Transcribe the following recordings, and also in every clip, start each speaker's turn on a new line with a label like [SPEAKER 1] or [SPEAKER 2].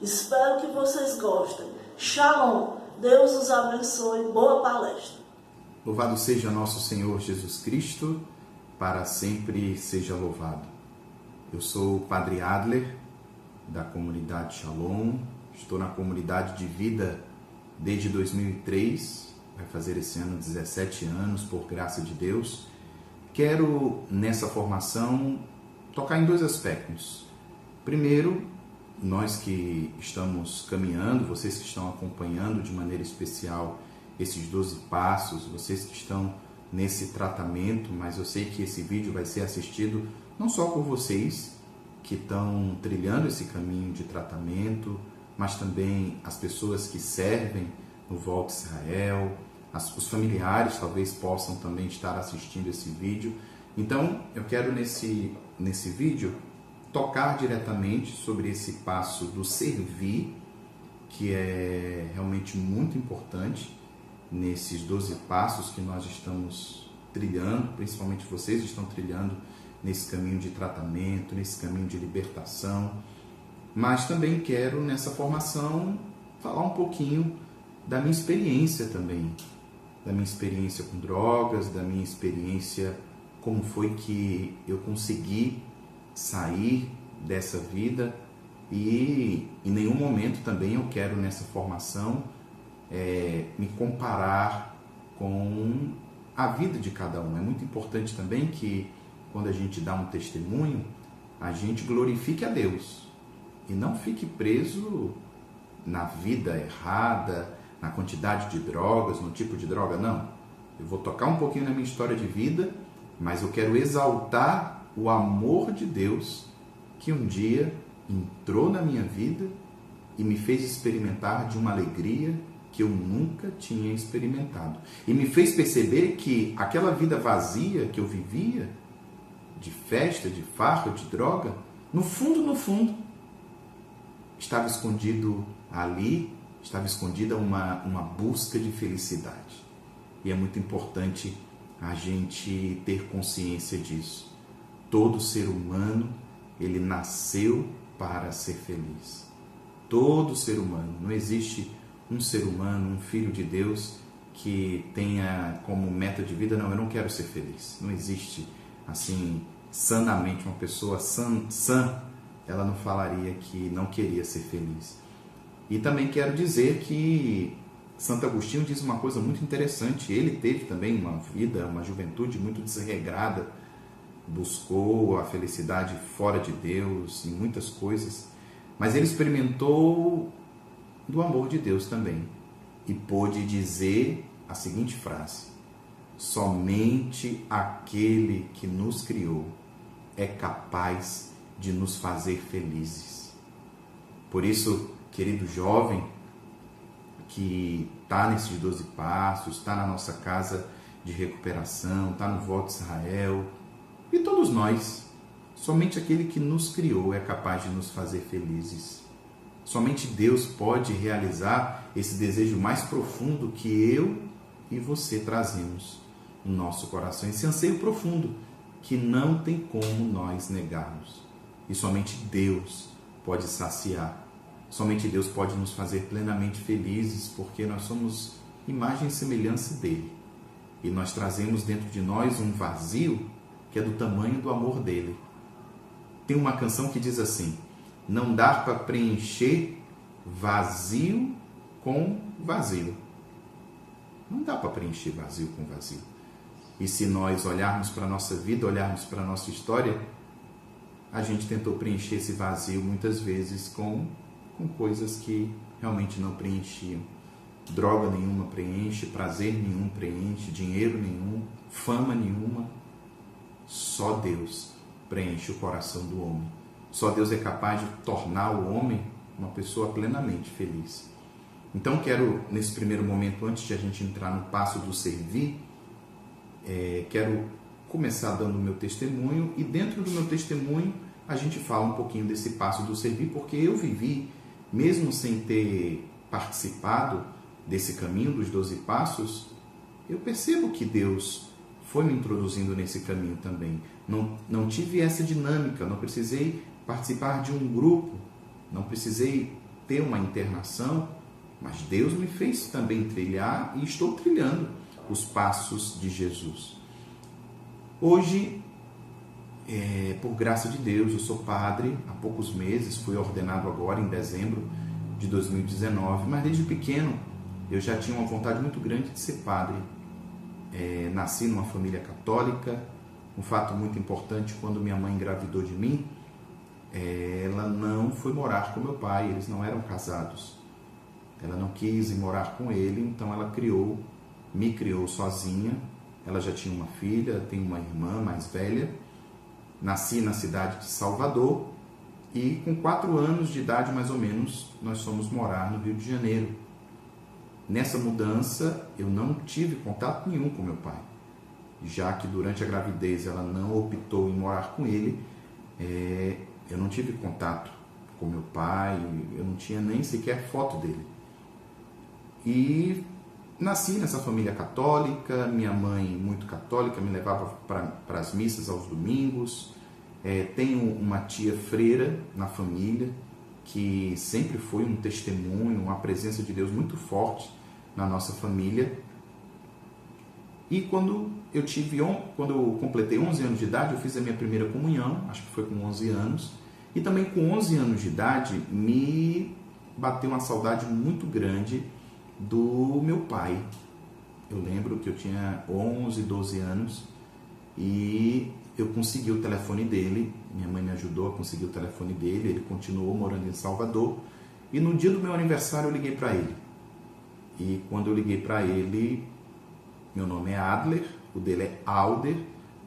[SPEAKER 1] Espero que vocês gostem. Shalom. Deus os abençoe. Boa palestra.
[SPEAKER 2] Louvado seja nosso Senhor Jesus Cristo, para sempre seja louvado. Eu sou o Padre Adler, da comunidade Shalom. Estou na comunidade de vida desde 2003, vai fazer esse ano 17 anos, por graça de Deus. Quero, nessa formação, tocar em dois aspectos. Primeiro, nós que estamos caminhando, vocês que estão acompanhando de maneira especial esses 12 passos, vocês que estão nesse tratamento, mas eu sei que esse vídeo vai ser assistido não só por vocês que estão trilhando esse caminho de tratamento, mas também as pessoas que servem no Volta Israel, os familiares talvez possam também estar assistindo esse vídeo. Então, eu quero nesse vídeo tocar diretamente sobre esse passo do servir, que é realmente muito importante nesses 12 passos que nós estamos trilhando, principalmente vocês estão trilhando nesse caminho de tratamento, nesse caminho de libertação. Mas também quero, nessa formação, falar um pouquinho da minha experiência também, da minha experiência com drogas, da minha experiência, como foi que eu consegui sair dessa vida. E em nenhum momento também eu quero, nessa formação, me comparar com a vida de cada um. É muito importante também que, quando a gente dá um testemunho, a gente glorifique a Deus e não fique preso na vida errada, na quantidade de drogas, no tipo de droga. Não, eu vou tocar um pouquinho na minha história de vida, mas eu quero exaltar o amor de Deus que um dia entrou na minha vida e me fez experimentar de uma alegria que eu nunca tinha experimentado. E me fez perceber que aquela vida vazia que eu vivia, de festa, de farra, de droga, no fundo, estava escondido ali, estava escondida uma busca de felicidade. E é muito importante a gente ter consciência disso. Todo ser humano, ele nasceu para ser feliz. Todo ser humano. Não existe um ser humano, um filho de Deus, que tenha como meta de vida, não, eu não quero ser feliz. Não existe, assim, sanamente, uma pessoa sã, ela não falaria que não queria ser feliz. E também quero dizer que Santo Agostinho diz uma coisa muito interessante. Ele teve também uma vida, uma juventude muito desregrada, buscou a felicidade fora de Deus, em muitas coisas, mas ele experimentou do amor de Deus também e pôde dizer a seguinte frase: somente aquele que nos criou é capaz de nos fazer felizes. Por isso, querido jovem que está nesses 12 passos, está na nossa casa de recuperação, está no Volta Israel, e todos nós, somente aquele que nos criou é capaz de nos fazer felizes. Somente Deus pode realizar esse desejo mais profundo que eu e você trazemos no nosso coração, esse anseio profundo que não tem como nós negarmos. E somente Deus pode saciar. Somente Deus pode nos fazer plenamente felizes, porque nós somos imagem e semelhança dele. E nós trazemos dentro de nós um vazio que é do tamanho do amor dele. Tem uma canção que diz assim: não dá para preencher vazio com vazio. Não dá para preencher vazio com vazio. E se nós olharmos para a nossa vida, olharmos para a nossa história, a gente tentou preencher esse vazio muitas vezes com coisas que realmente não preenchiam. Droga nenhuma preenche, prazer nenhum preenche, dinheiro nenhum, fama nenhuma. Só Deus preenche o coração do homem. Só Deus é capaz de tornar o homem uma pessoa plenamente feliz. Então quero, nesse primeiro momento, antes de a gente entrar no passo do servir, quero começar dando o meu testemunho, e dentro do meu testemunho a gente fala um pouquinho desse passo do servir, porque eu vivi, mesmo sem ter participado desse caminho dos 12 passos, eu percebo que Deus foi me introduzindo nesse caminho também. Não tive essa dinâmica, não precisei participar de um grupo Não precisei ter uma internação, mas Deus me fez também trilhar e estou trilhando os passos de Jesus. Hoje, por graça de Deus, eu sou padre há poucos meses, fui ordenado agora em dezembro de 2019, mas desde pequeno eu já tinha uma vontade muito grande de ser padre. Nasci numa família católica. Um fato muito importante: quando minha mãe engravidou de mim, ela não foi morar com meu pai, eles não eram casados. Ela não quis ir morar com ele, então ela me criou sozinha. Ela já tinha uma filha, tem uma irmã mais velha. Nasci na cidade de Salvador e com 4 anos de idade, mais ou menos, nós fomos morar no Rio de Janeiro. Nessa mudança, eu não tive contato nenhum com meu pai, já que durante a gravidez ela não optou em morar com ele. Eu não tive contato com meu pai, eu não tinha nem sequer foto dele. E nasci nessa família católica, minha mãe muito católica, me levava para as missas aos domingos. Tenho uma tia freira na família, que sempre foi um testemunho, uma presença de Deus muito forte na nossa família. E quando eu completei 11 anos de idade, eu fiz a minha primeira comunhão, acho que foi com 11 anos. E também com 11 anos de idade, me bateu uma saudade muito grande do meu pai. Eu lembro que eu tinha 11, 12 anos e eu consegui o telefone dele. Minha mãe me ajudou a conseguir o telefone dele. Ele continuou morando em Salvador. E no dia do meu aniversário eu liguei para ele. E quando eu liguei para ele, meu nome é Adler, o dele é Alder.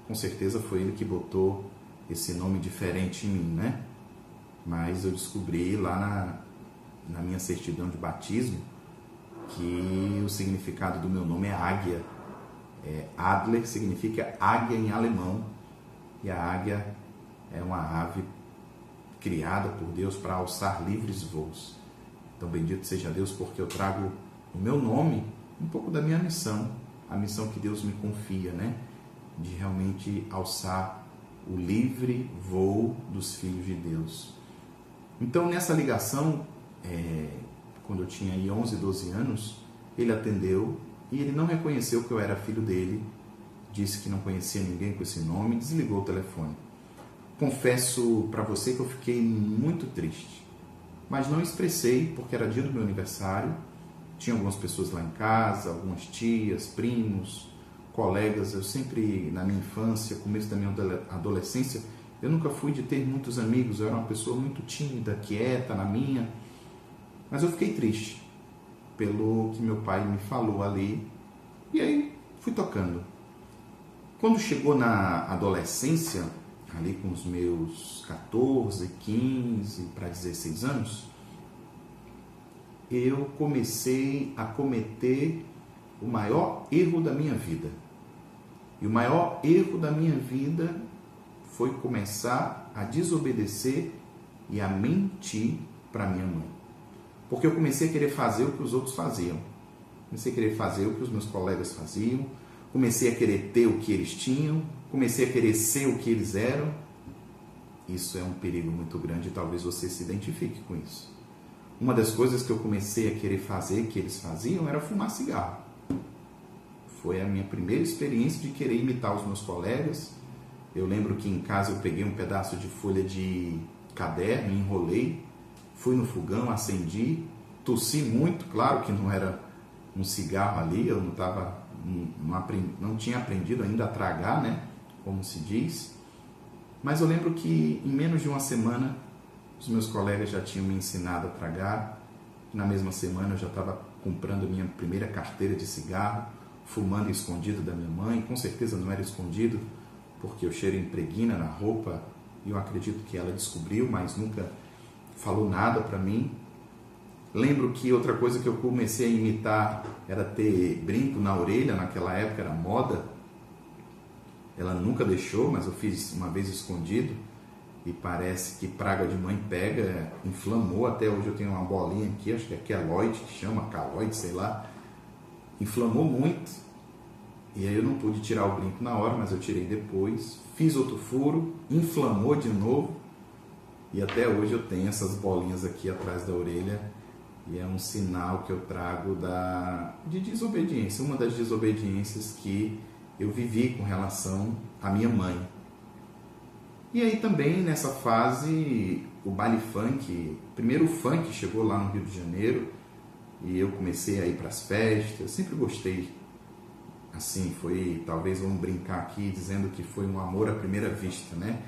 [SPEAKER 2] Com certeza foi ele que botou esse nome diferente em mim, né? Mas eu descobri lá na minha certidão de batismo que o significado do meu nome é águia. Adler significa águia em alemão, e a águia é uma ave criada por Deus para alçar livres voos. Então, bendito seja Deus, porque eu trago no meu nome um pouco da minha missão, a missão que Deus me confia, né? De realmente alçar o livre voo dos filhos de Deus. Então, nessa ligação, quando eu tinha aí 11, 12 anos, ele atendeu e ele não reconheceu que eu era filho dele, disse que não conhecia ninguém com esse nome e desligou o telefone. Confesso para você que eu fiquei muito triste, mas não expressei porque era dia do meu aniversário, tinha algumas pessoas lá em casa, algumas tias, primos, colegas. Eu sempre, na minha infância, começo da minha adolescência, eu nunca fui de ter muitos amigos, eu era uma pessoa muito tímida, quieta na minha. Mas eu fiquei triste pelo que meu pai me falou ali, e aí fui tocando. Quando chegou na adolescência, ali com os meus 14, 15 para 16 anos, eu comecei a cometer o maior erro da minha vida. E o maior erro da minha vida foi começar a desobedecer e a mentir para minha mãe. Porque eu comecei a querer fazer o que os outros faziam. Comecei a querer fazer o que os meus colegas faziam. Comecei a querer ter o que eles tinham. Comecei a querer ser o que eles eram. Isso é um perigo muito grande e talvez você se identifique com isso. Uma das coisas que eu comecei a querer fazer, que eles faziam, era fumar cigarro. Foi a minha primeira experiência de querer imitar os meus colegas. Eu lembro que em casa eu peguei um pedaço de folha de caderno, enrolei, fui no fogão, acendi, tossi muito, claro que não era um cigarro ali, eu não tinha aprendido ainda a tragar, né, como se diz. Mas eu lembro que em menos de uma semana os meus colegas já tinham me ensinado a tragar. Na mesma semana eu já estava comprando a minha primeira carteira de cigarro, fumando escondido da minha mãe. Com certeza não era escondido, porque o cheiro impregna na roupa e eu acredito que ela descobriu, mas nunca falou nada para mim. Lembro que outra coisa que eu comecei a imitar era ter brinco na orelha, naquela época era moda. Ela nunca deixou, mas eu fiz uma vez escondido e parece que praga de mãe pega, inflamou. Até hoje eu tenho uma bolinha aqui, acho que é queloide, que chama caloide, sei lá. Inflamou muito e aí eu não pude tirar o brinco na hora, mas eu tirei depois. Fiz outro furo, inflamou de novo E até hoje eu tenho essas bolinhas aqui atrás da orelha, e é um sinal que eu trago de desobediência, uma das desobediências que eu vivi com relação à minha mãe. E aí também nessa fase o baile funk, primeiro o funk chegou lá no Rio de Janeiro e eu comecei a ir para as festas, eu sempre gostei. Assim, foi, talvez vamos brincar aqui dizendo que foi um amor à primeira vista, né?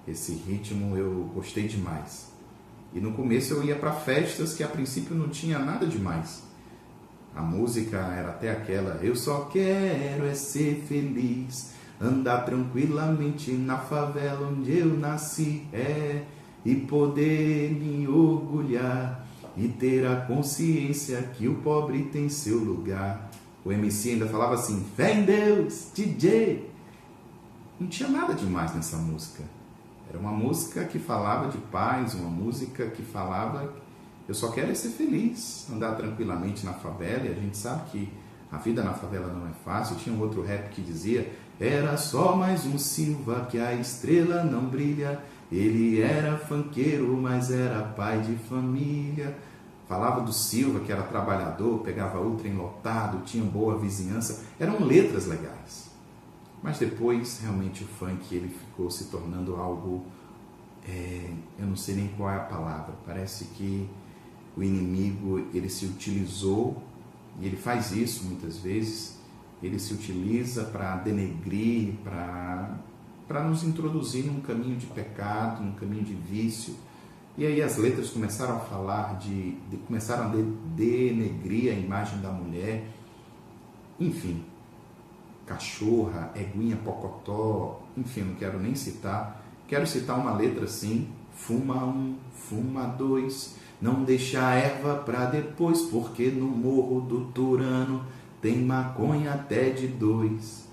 [SPEAKER 2] Esse ritmo eu gostei demais. E no começo eu ia para festas que a princípio não tinha nada demais. A música era até aquela: eu só quero é ser feliz, andar tranquilamente na favela onde eu nasci, e poder me orgulhar e ter a consciência que o pobre tem seu lugar. O MC ainda falava assim: fé em Deus, DJ. Não tinha nada demais nessa música. Era uma música que falava de paz, uma música que falava: eu só quero é ser feliz, andar tranquilamente na favela. E a gente sabe que a vida na favela não é fácil. Tinha um outro rap que dizia: era só mais um Silva que a estrela não brilha. Ele era funkeiro, mas era pai de família. Falava do Silva, que era trabalhador, pegava o trem lotado, tinha boa vizinhança. Eram letras legais. Mas depois, realmente, o funk ele ficou se tornando algo... eu não sei nem qual é a palavra. Parece que o inimigo ele se utilizou, e ele faz isso muitas vezes, ele se utiliza para denegrir, para nos introduzir num caminho de pecado, num caminho de vício. E aí as letras começaram a falar começaram a denegrir a imagem da mulher. Enfim, cachorra, eguinha, pocotó, enfim, não quero nem citar. Quero citar uma letra assim: fuma um, fuma dois, não deixa a erva pra depois, porque no morro do Turano tem maconha até de 2.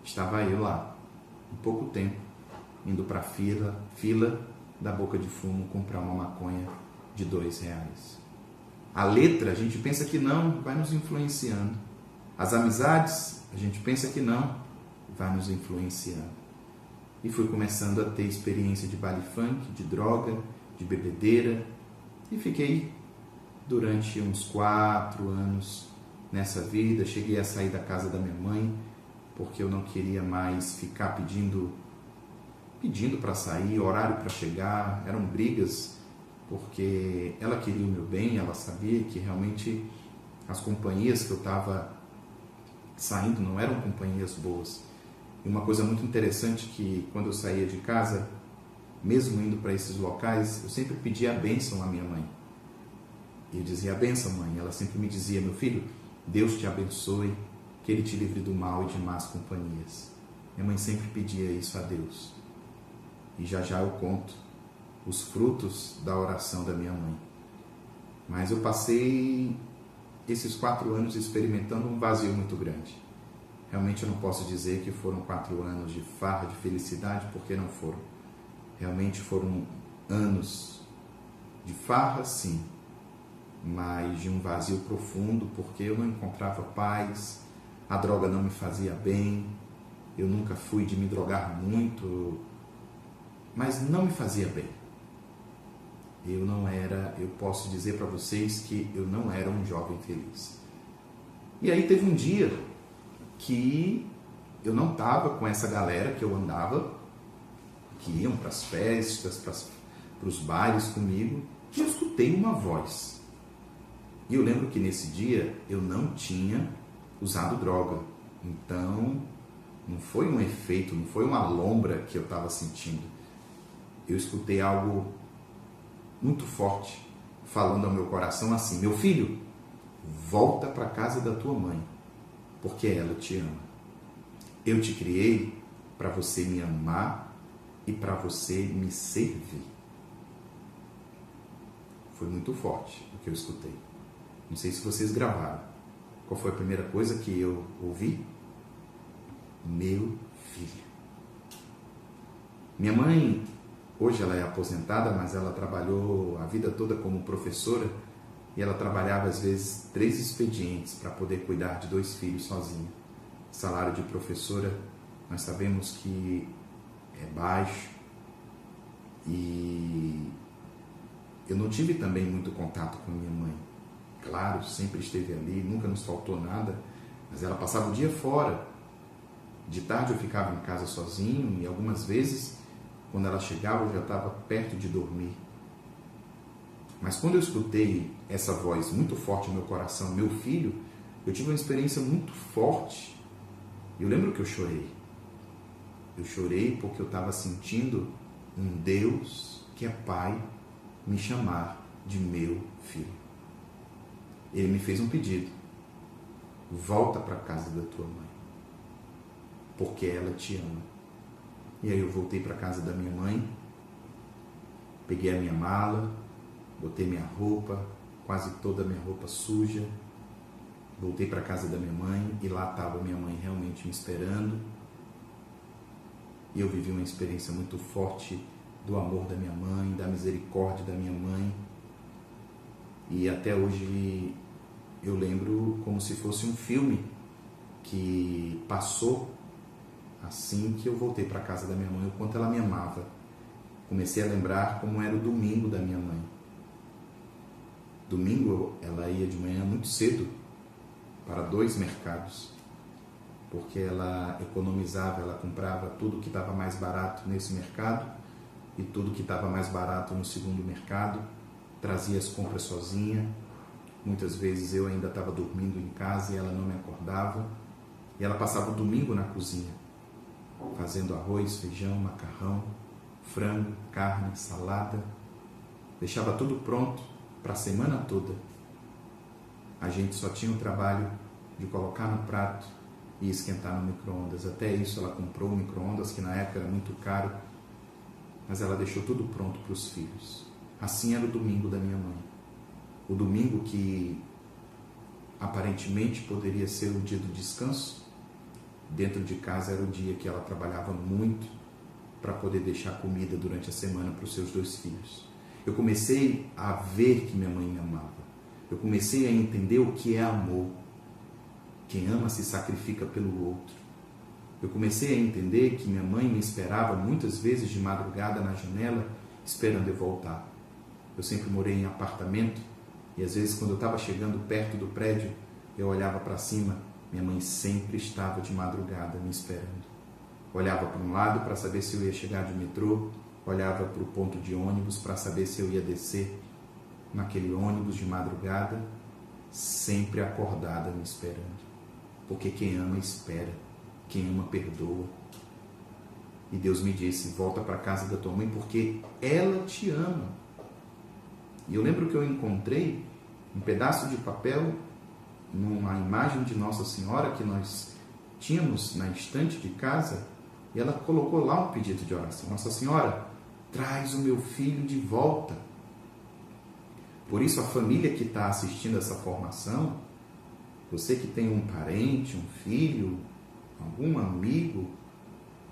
[SPEAKER 2] Estava eu lá, em pouco tempo, indo para fila da boca de fumo comprar uma maconha de R$2. A letra, a gente pensa que não, vai nos influenciando. As amizades, a gente pensa que não, vai nos influenciando. E fui começando a ter experiência de baile funk, de droga, de bebedeira. E fiquei durante uns 4 anos nessa vida. Cheguei a sair da casa da minha mãe, porque eu não queria mais ficar pedindo para sair, horário para chegar. Eram brigas, porque ela queria o meu bem, ela sabia que realmente as companhias que eu estava saindo não eram companhias boas. E uma coisa muito interessante, que quando eu saía de casa, mesmo indo para esses locais, eu sempre pedia a bênção à minha mãe. E eu dizia: a bênção, mãe. Ela sempre me dizia: meu filho, Deus te abençoe, que Ele te livre do mal e de más companhias. Minha mãe sempre pedia isso a Deus. E já já eu conto os frutos da oração da minha mãe. Mas eu passei esses 4 anos experimentando um vazio muito grande. Realmente eu não posso dizer que foram 4 anos de farra, de felicidade, porque não foram. Realmente foram anos de farra, sim, mas de um vazio profundo, porque eu não encontrava paz, a droga não me fazia bem, eu nunca fui de me drogar muito, mas não me fazia bem. Eu posso dizer para vocês que eu não era um jovem feliz. E aí teve um dia que eu não estava com essa galera que eu andava, que iam para as festas, para os bailes comigo, e eu escutei uma voz. E eu lembro que nesse dia eu não tinha usado droga. Então, não foi um efeito, não foi uma lombra que eu estava sentindo. Eu escutei algo muito forte, falando ao meu coração assim: meu filho, volta para a casa da tua mãe, porque ela te ama. Eu te criei para você me amar e para você me servir. Foi muito forte o que eu escutei. Não sei se vocês gravaram. Qual foi a primeira coisa que eu ouvi? Meu filho. Minha mãe, hoje ela é aposentada, mas ela trabalhou a vida toda como professora, e ela trabalhava às vezes 3 expedientes para poder cuidar de 2 filhos sozinha. O salário de professora, nós sabemos que é baixo, E eu não tive também muito contato com minha mãe. Claro, sempre esteve ali, nunca nos faltou nada, mas ela passava o dia fora. De tarde eu ficava em casa sozinho e algumas vezes, quando ela chegava, eu já estava perto de dormir. Mas quando eu escutei essa voz muito forte no meu coração, meu filho, eu tive uma experiência muito forte. Eu lembro que eu chorei. Eu chorei porque eu estava sentindo um Deus que é Pai me chamar de meu filho. Ele me fez um pedido: volta para a casa da tua mãe, porque ela te ama. E aí eu voltei para a casa da minha mãe, peguei a minha mala, botei minha roupa, quase toda a minha roupa suja, voltei para a casa da minha mãe e lá estava minha mãe realmente me esperando. E eu vivi uma experiência muito forte do amor da minha mãe, da misericórdia da minha mãe. E até hoje eu lembro como se fosse um filme que passou assim que eu voltei para a casa da minha mãe, o quanto ela me amava. Comecei a lembrar como era o domingo da minha mãe. Domingo ela ia de manhã muito cedo para 2 mercados, porque ela economizava, ela comprava tudo que estava mais barato nesse mercado e tudo que estava mais barato no segundo mercado, trazia as compras sozinha. Muitas vezes eu ainda estava dormindo em casa e ela não me acordava, e ela passava o domingo na cozinha, fazendo arroz, feijão, macarrão, frango, carne, salada, deixava tudo pronto para a semana toda. A gente só tinha o trabalho de colocar no prato e esquentar no micro-ondas. Até isso ela comprou um micro-ondas que na época era muito caro, mas ela deixou tudo pronto para os filhos. Assim era o domingo da minha mãe. O domingo que aparentemente poderia ser o dia do descanso, dentro de casa era o dia que ela trabalhava muito para poder deixar comida durante a semana para os seus 2 filhos. Eu comecei a ver que minha mãe me amava. Eu comecei a entender o que é amor. Quem ama se sacrifica pelo outro. Eu comecei a entender que minha mãe me esperava muitas vezes de madrugada na janela, esperando eu voltar. Eu sempre morei em apartamento e às vezes quando eu estava chegando perto do prédio, eu olhava para cima, minha mãe sempre estava de madrugada me esperando. Olhava para um lado para saber se eu ia chegar de metrô, olhava para o ponto de ônibus para saber se eu ia descer naquele ônibus de madrugada, sempre acordada me esperando. Porque quem ama espera, quem ama perdoa. E Deus me disse: volta para a casa da tua mãe porque ela te ama. E eu lembro que eu encontrei um pedaço de papel numa imagem de Nossa Senhora que nós tínhamos na estante de casa, e ela colocou lá um pedido de oração: Nossa Senhora, traz o meu filho de volta. Por isso, a família que está assistindo essa formação, você que tem um parente, um filho, algum amigo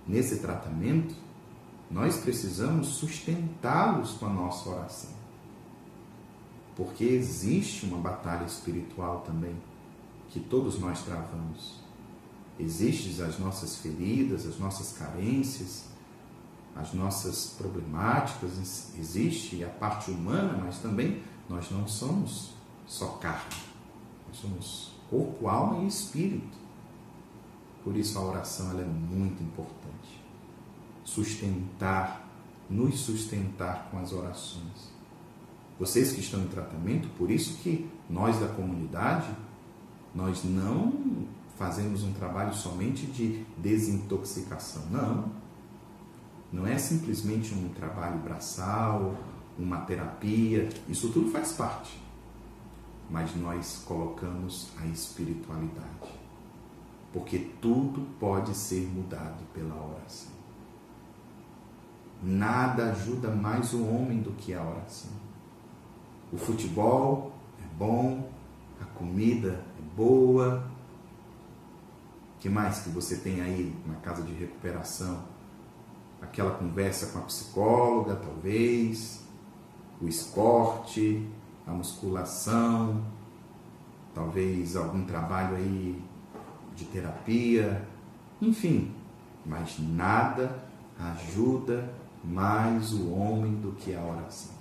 [SPEAKER 2] nesse tratamento, nós precisamos sustentá-los com a nossa oração. Porque existe uma batalha espiritual também, que todos nós travamos. Existem as nossas feridas, as nossas carências, as nossas problemáticas, existe a parte humana, mas também nós não somos só carne. Nós somos corpo, alma e espírito. Por isso a oração ela é muito importante. Nos sustentar com as orações. Vocês que estão em tratamento, por isso que nós da comunidade, nós não fazemos um trabalho somente de desintoxicação. Não é simplesmente um trabalho braçal, uma terapia, isso tudo faz parte. Mas nós colocamos a espiritualidade, porque tudo pode ser mudado pela oração. Nada ajuda mais o homem do que a oração. O futebol é bom, a comida é boa. O que mais que você tem aí na casa de recuperação? Aquela conversa com a psicóloga, talvez, o esporte, a musculação, talvez algum trabalho aí de terapia, enfim, mas nada ajuda mais o homem do que a oração.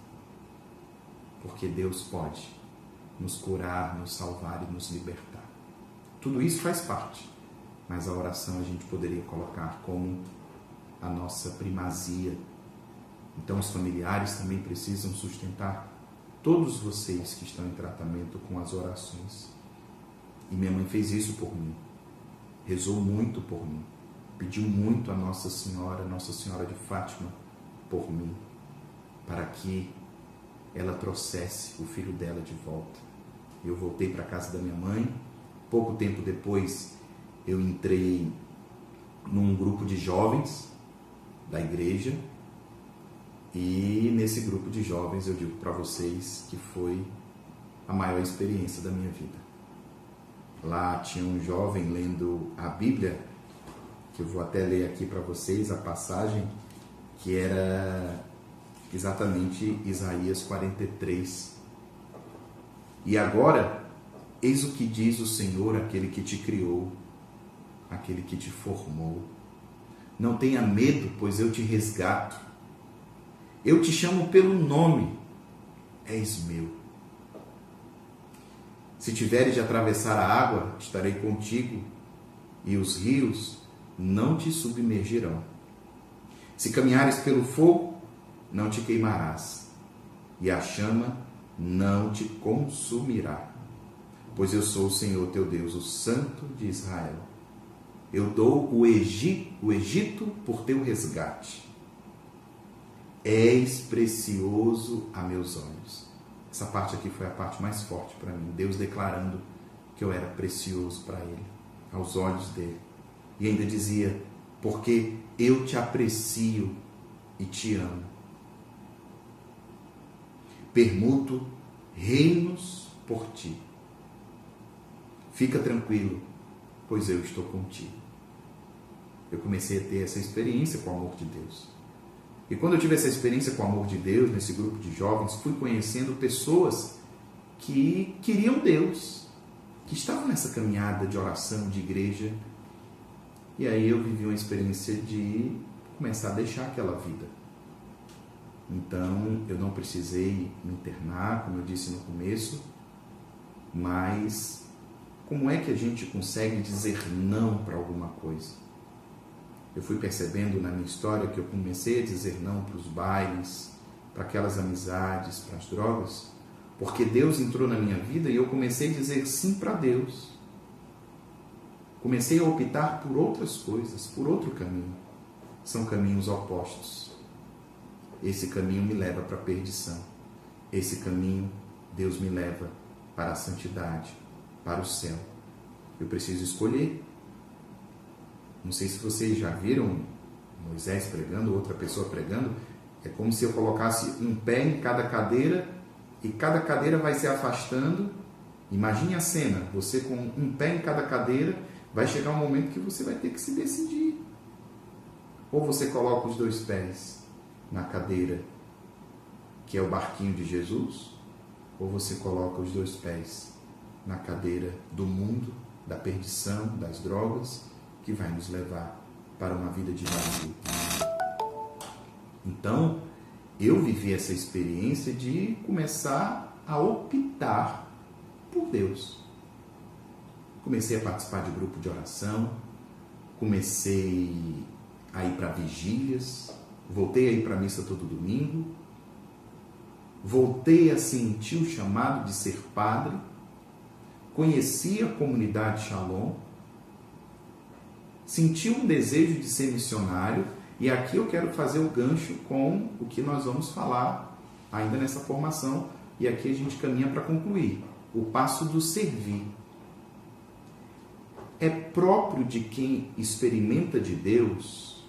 [SPEAKER 2] Porque Deus pode nos curar, nos salvar e nos libertar. Tudo isso faz parte, mas a oração a gente poderia colocar como a nossa primazia. Então os familiares também precisam sustentar todos vocês que estão em tratamento com as orações. E minha mãe fez isso por mim, rezou muito por mim, pediu muito a Nossa Senhora de Fátima, por mim, para que ela trouxesse o filho dela de volta. Eu voltei para a casa da minha mãe. Pouco tempo depois, eu entrei num grupo de jovens da igreja, e nesse grupo de jovens eu digo para vocês que foi a maior experiência da minha vida. Lá tinha um jovem lendo a Bíblia, que eu vou até ler aqui para vocês a passagem, que era exatamente Isaías 43. E agora, eis o que diz o Senhor, aquele que te criou, aquele que te formou. Não tenha medo, pois eu te resgato. Eu te chamo pelo nome, és meu. Se tiveres de atravessar a água, estarei contigo, e os rios não te submergirão. Se caminhares pelo fogo, não te queimarás, e a chama não te consumirá. Pois eu sou o Senhor teu Deus, o Santo de Israel. Eu dou o Egito por teu resgate. És precioso a meus olhos. Essa parte aqui foi a parte mais forte para mim. Deus declarando que eu era precioso para Ele, aos olhos dele. E ainda dizia, porque eu te aprecio e te amo. Permuto reinos por ti. Fica tranquilo, pois eu estou contigo. Eu comecei a ter essa experiência com o amor de Deus. E quando eu tive essa experiência com o amor de Deus, nesse grupo de jovens, fui conhecendo pessoas que queriam Deus, que estavam nessa caminhada de oração, de igreja. E aí eu vivi uma experiência de começar a deixar aquela vida. Então, eu não precisei me internar, como eu disse no começo, mas como é que a gente consegue dizer não para alguma coisa? Eu fui percebendo na minha história que eu comecei a dizer não para os bailes, para aquelas amizades, para as drogas, porque Deus entrou na minha vida e eu comecei a dizer sim para Deus. Comecei a optar por outras coisas, por outro caminho. São caminhos opostos. Esse caminho me leva para a perdição. Esse caminho, Deus me leva para a santidade, para o céu. Eu preciso escolher. Não sei se vocês já viram Moisés pregando, outra pessoa pregando. É como se eu colocasse um pé em cada cadeira e cada cadeira vai se afastando. Imagine a cena, você com um pé em cada cadeira, vai chegar um momento que você vai ter que se decidir. Ou você coloca os dois pés na cadeira, que é o barquinho de Jesus, ou você coloca os dois pés na cadeira do mundo, da perdição, das drogas, que vai nos levar para uma vida de vazio. Então, eu vivi essa experiência de começar a optar por Deus. Comecei a participar de grupo de oração, comecei a ir para vigílias, voltei a ir para a missa todo domingo, voltei a sentir o chamado de ser padre, conheci a comunidade Shalom, senti um desejo de ser missionário, e aqui eu quero fazer o gancho com o que nós vamos falar ainda nessa formação, e aqui a gente caminha para concluir. O passo do servir. É próprio de quem experimenta de Deus,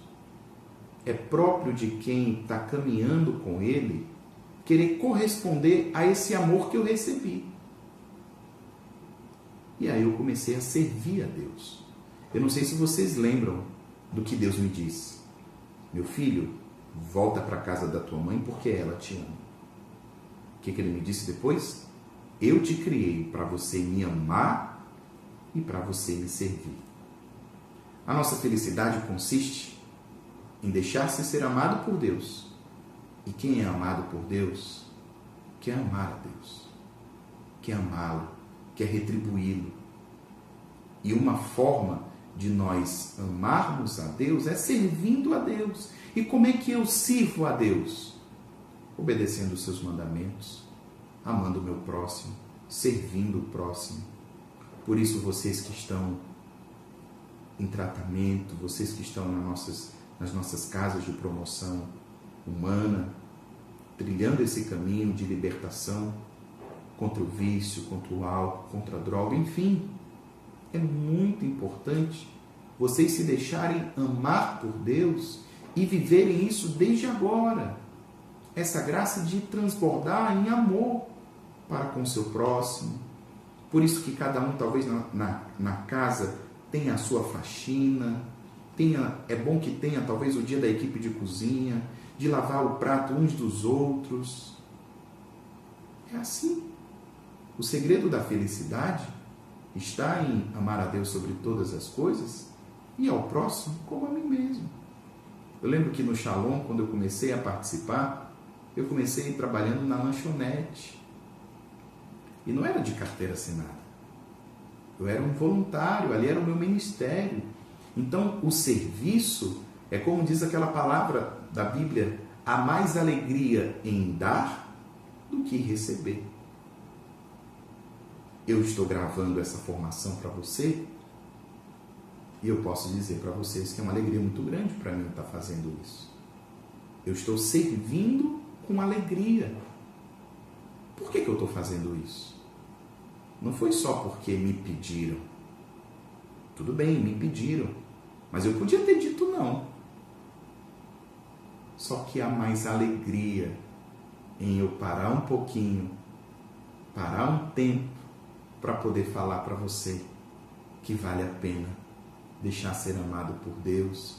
[SPEAKER 2] é próprio de quem está caminhando com Ele, querer corresponder a esse amor que eu recebi. E aí eu comecei a servir a Deus. Eu não sei se vocês lembram do que Deus me disse. Meu filho, volta para a casa da tua mãe porque ela te ama. O que Ele me disse depois? Eu te criei para você me amar e para você me servir. A nossa felicidade consiste em deixar-se ser amado por Deus. E quem é amado por Deus quer amar a Deus, quer amá-lo, quer retribuí-lo. E uma forma de nós amarmos a Deus é servindo a Deus. E como é que eu sirvo a Deus? Obedecendo os seus mandamentos, amando o meu próximo, servindo o próximo. Por isso, vocês que estão em tratamento, vocês que estão nas nossas casas de promoção humana, trilhando esse caminho de libertação contra o vício, contra o álcool, contra a droga, enfim, é muito importante vocês se deixarem amar por Deus e viverem isso desde agora. Essa graça de transbordar em amor para com o seu próximo. Por isso que cada um, talvez na casa, tenha a sua faxina, é bom que tenha talvez o dia da equipe de cozinha, de lavar o prato uns dos outros. É assim. O segredo da felicidade está em amar a Deus sobre todas as coisas e ao próximo como a mim mesmo. Eu lembro que no Shalom, quando eu comecei a participar, eu comecei trabalhando na lanchonete. E não era de carteira assinada. Eu era um voluntário, ali era o meu ministério. Então, o serviço é como diz aquela palavra da Bíblia, há mais alegria em dar do que receber. Eu estou gravando essa formação para você e eu posso dizer para vocês que é uma alegria muito grande para mim estar fazendo isso. Eu estou servindo com alegria. Por que eu estou fazendo isso? Não foi só porque me pediram. Tudo bem, me pediram. Mas eu podia ter dito não. Só que há mais alegria em eu parar um pouquinho, parar um tempo, para poder falar para você que vale a pena deixar ser amado por Deus,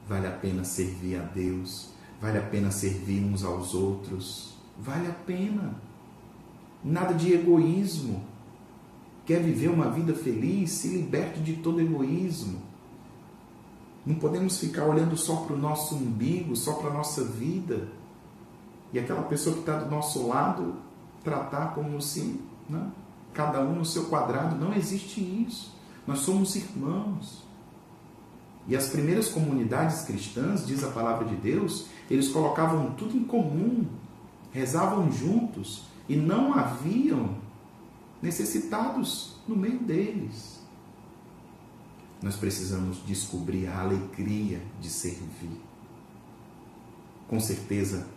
[SPEAKER 2] vale a pena servir a Deus, vale a pena servir uns aos outros, vale a pena. Nada de egoísmo. Quer viver uma vida feliz? Se liberte de todo egoísmo. Não podemos ficar olhando só para o nosso umbigo, só para a nossa vida. E aquela pessoa que está do nosso lado tratar como se, né, cada um no seu quadrado. Não existe isso. Nós somos irmãos. E as primeiras comunidades cristãs, diz a palavra de Deus, eles colocavam tudo em comum, rezavam juntos e não haviam necessitados no meio deles. Nós precisamos descobrir a alegria de servir. Com certeza,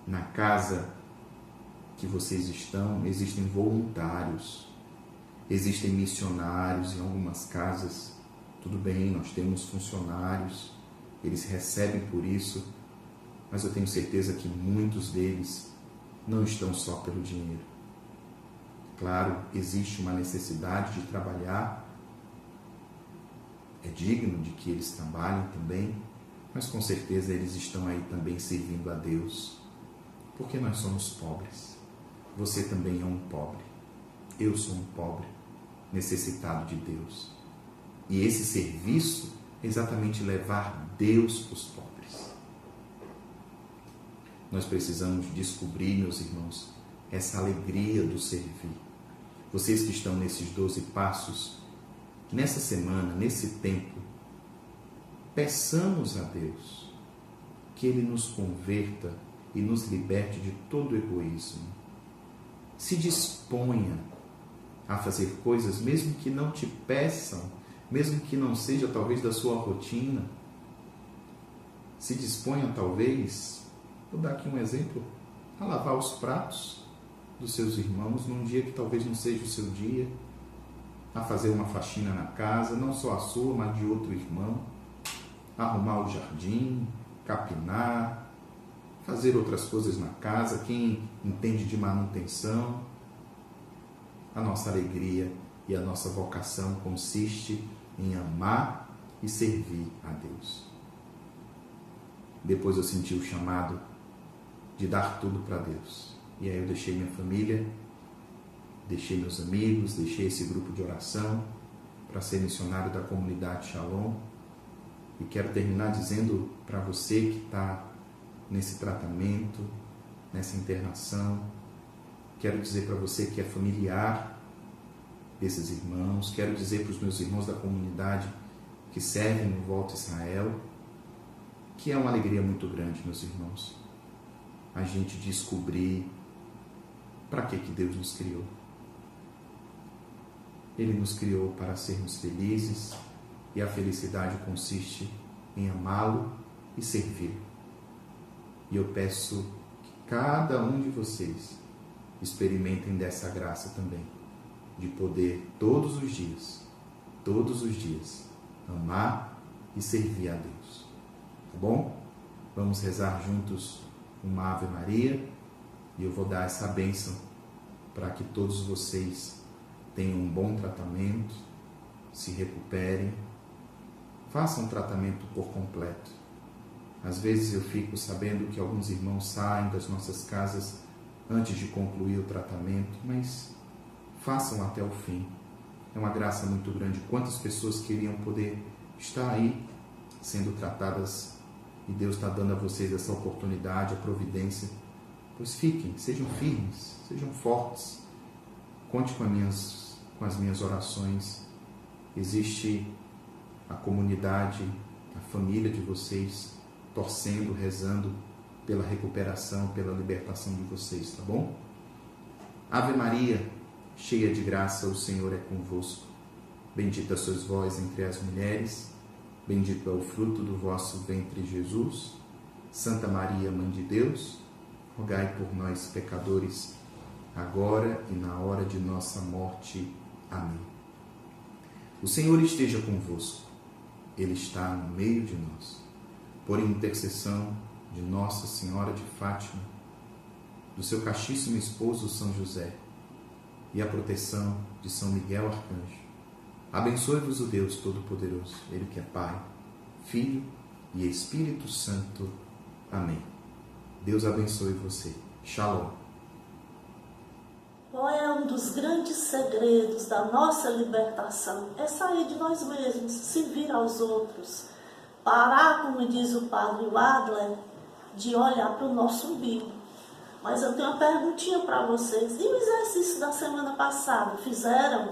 [SPEAKER 2] na casa que vocês estão, existem voluntários, existem missionários em algumas casas. Tudo bem, nós temos funcionários, eles recebem por isso, mas eu tenho certeza que muitos deles não estão só pelo dinheiro. Claro, existe uma necessidade de trabalhar, é digno de que eles trabalhem também, mas com certeza eles estão aí também servindo a Deus, porque nós somos pobres. Você também é um pobre. Eu sou um pobre, necessitado de Deus. E esse serviço é exatamente levar Deus para os pobres. Nós precisamos descobrir, meus irmãos, essa alegria do servir. Vocês que estão nesses 12 passos, nessa semana, nesse tempo, peçamos a Deus que Ele nos converta e nos liberte de todo egoísmo. Se disponha a fazer coisas, mesmo que não te peçam, mesmo que não seja talvez da sua rotina. Se disponha talvez, vou dar aqui um exemplo, a lavar os pratos dos seus irmãos num dia que talvez não seja o seu dia, a fazer uma faxina na casa, não só a sua, mas de outro irmão, arrumar o jardim, capinar, fazer outras coisas na casa, quem entende de manutenção. A nossa alegria e a nossa vocação consiste em amar e servir a Deus. Depois eu senti o chamado de dar tudo para Deus. E aí eu deixei minha família, deixei meus amigos, deixei esse grupo de oração para ser missionário da comunidade Shalom E quero terminar dizendo para você que está nesse tratamento, nessa internação, quero dizer para você que é familiar desses irmãos, quero dizer para os meus irmãos da comunidade que servem no Volta Israel, que é uma alegria muito grande, meus irmãos, a gente descobrir para que Deus nos criou. Ele nos criou para sermos felizes e a felicidade consiste em amá-lo e servir. E eu peço que cada um de vocês experimentem dessa graça também, de poder todos os dias, amar e servir a Deus. Tá bom? Vamos rezar juntos uma Ave Maria e eu vou dar essa bênção para que todos vocês tenham um bom tratamento, se recuperem, façam um tratamento por completo. Às vezes eu fico sabendo que alguns irmãos saem das nossas casas antes de concluir o tratamento, mas façam até o fim. É uma graça muito grande. Quantas pessoas queriam poder estar aí sendo tratadas e Deus está dando a vocês essa oportunidade, a providência. Pois fiquem, sejam firmes, sejam fortes. Conte com as minhas orações. Existe a comunidade, a família de vocês torcendo, rezando pela recuperação, pela libertação de vocês, tá bom? Ave Maria, cheia de graça, o Senhor é convosco. Bendita sois vós entre as mulheres, bendito é o fruto do vosso ventre, Jesus. Santa Maria, Mãe de Deus, rogai por nós, pecadores, agora e na hora de nossa morte. Amém. O Senhor esteja convosco. Ele está no meio de nós. Por intercessão de Nossa Senhora de Fátima, do seu castíssimo esposo São José, e a proteção de São Miguel Arcanjo, abençoe-vos o Deus Todo-Poderoso, Ele que é Pai, Filho e Espírito Santo. Amém. Deus abençoe você. Shalom.
[SPEAKER 1] Qual é um dos grandes segredos da nossa libertação? É sair de nós mesmos, servir aos outros. Parar, como diz o padre Adler, de olhar para o nosso umbigo. Mas eu tenho uma perguntinha para vocês. E o exercício da semana passada? Fizeram?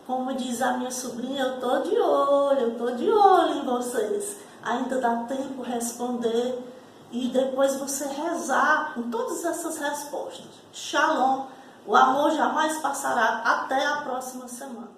[SPEAKER 1] Como diz a minha sobrinha, eu estou de olho em vocês. Ainda dá tempo de responder e depois você rezar com todas essas respostas. Shalom. O amor jamais passará. Até a próxima semana.